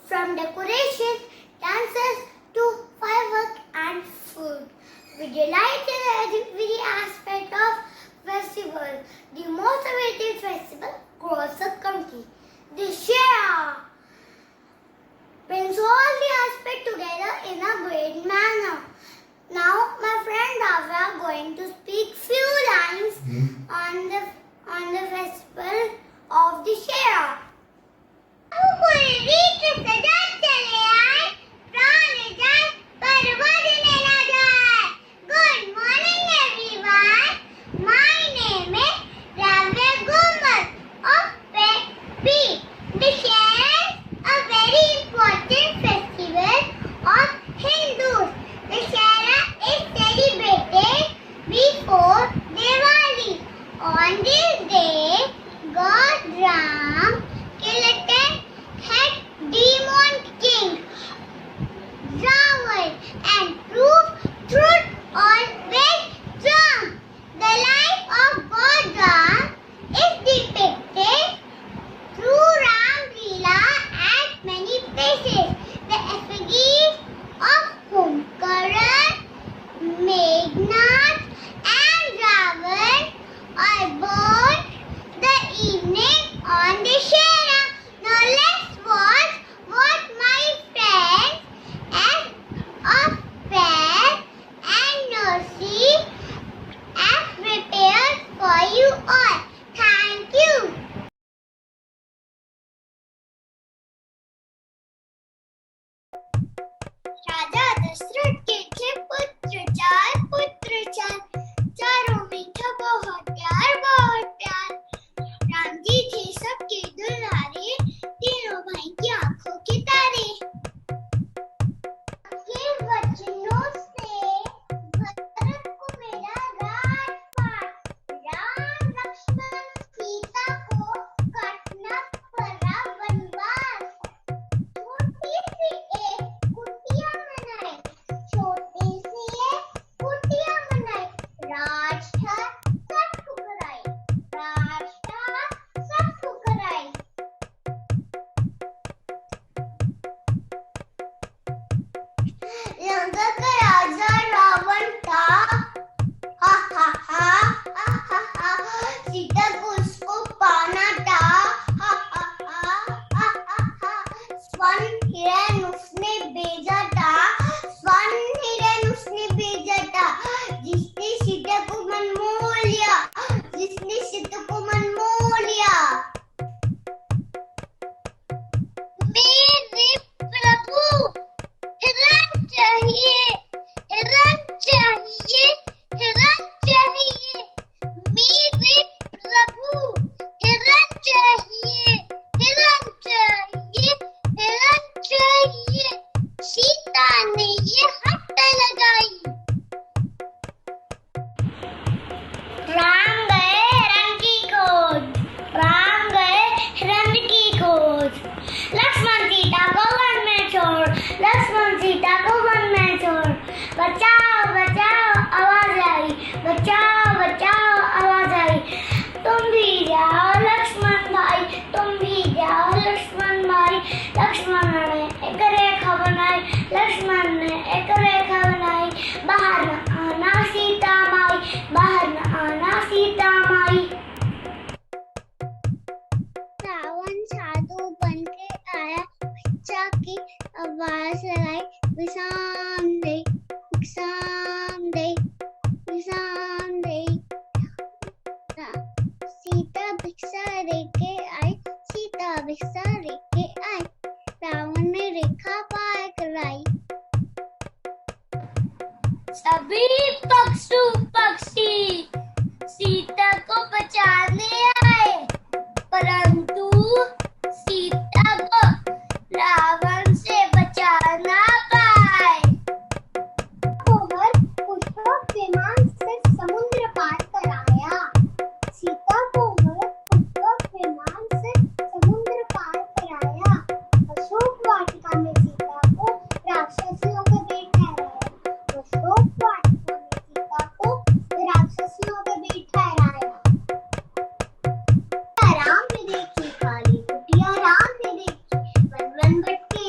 from decorations, dances to fireworks and food. We delight in every aspect of festival. The most awaited festival across the country, Dussehra, brings all the aspects together in a great manner. Now, my friend Davya are going to speak few lines on the festival of Dussehra. Good morning everyone. My name is Ravya Gomal of P. Dussehra is a very important festival of Hindus. Dussehra is celebrated before Diwali. On this day, God Ram killed head demon king Ravan and proved truth always strong. The life of God Ram is depicted through Ram Leela at many places. The effigies of Kumbhakarna, Meghnad and Ravan are born the evening on Dussehra. Now let's watch what my friends of Prep and Nursery have prepared for you all. Thank you. राजा दशरथ के थे पुत्र चार चारों में था बहुत प्यार राम जी थे सबके दुलारे तीनों भाई की आंखों के तारे के वचनों से भरत को मिला राजपाट राम लक्ष्मण सीता को काटना पड़ा वनवास छोटी सी एक कुटिया बनाई राज था सब ठुकराई लंका का राजा रावण था हा हा हा सीता को उसको पाना था हा हा हा स्वर्ण हिरण उसने भेजा था जिसने सीता को मनमोह लिया मेरे प्रभु हिरण चाहिए मेरे प्रभु हिरण चाहिए सीता ने ये हट लगाई राम गए हिरण की खोज लक्ष्मण सीता को वन में छोड़ बचाओ आवाज आई तुम भी जाओ लक्ष्मण भाई लक्ष्मण ने एक रेखा बनाई बाहर न आना सीता माई रावण साधु बन के आया बच्चा की आवाज लगाई विश्राम दे सीता भिक्षा लेके आई रावण ने रेखा पार कराई सभी पशु पक्षी सीता को बचाने आए परंतु सीता को रावण से बचा ना पाए पुष्पक विमान से समुद्र पार कराया सीता को पुष्पक विमान से समुद्र पार कराया अशोक वाटिका में सीता को राक्षसियों के बीच ठहराया राम ने देखी काली कुटिया राम ने देखी वन वन भटके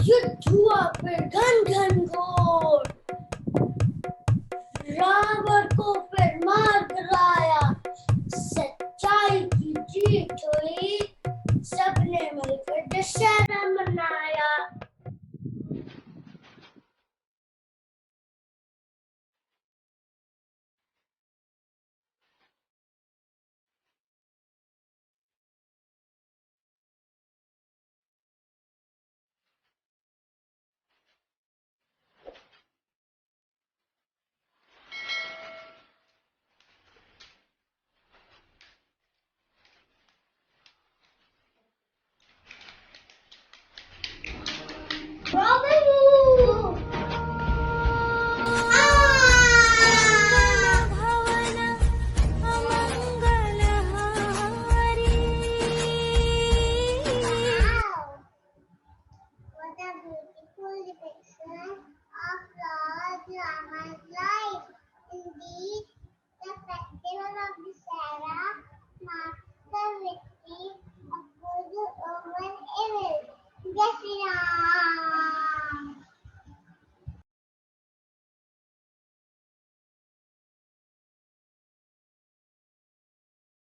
युद्ध हुआ फिर घन घोर, रावण को फिर मार गिराया, सच्चाई की जीत हुई, सबने मिलकर दशहरा मनाया। Indeed, the festival of Dussehra marks the victory of good over evil. Jai Shri Ram.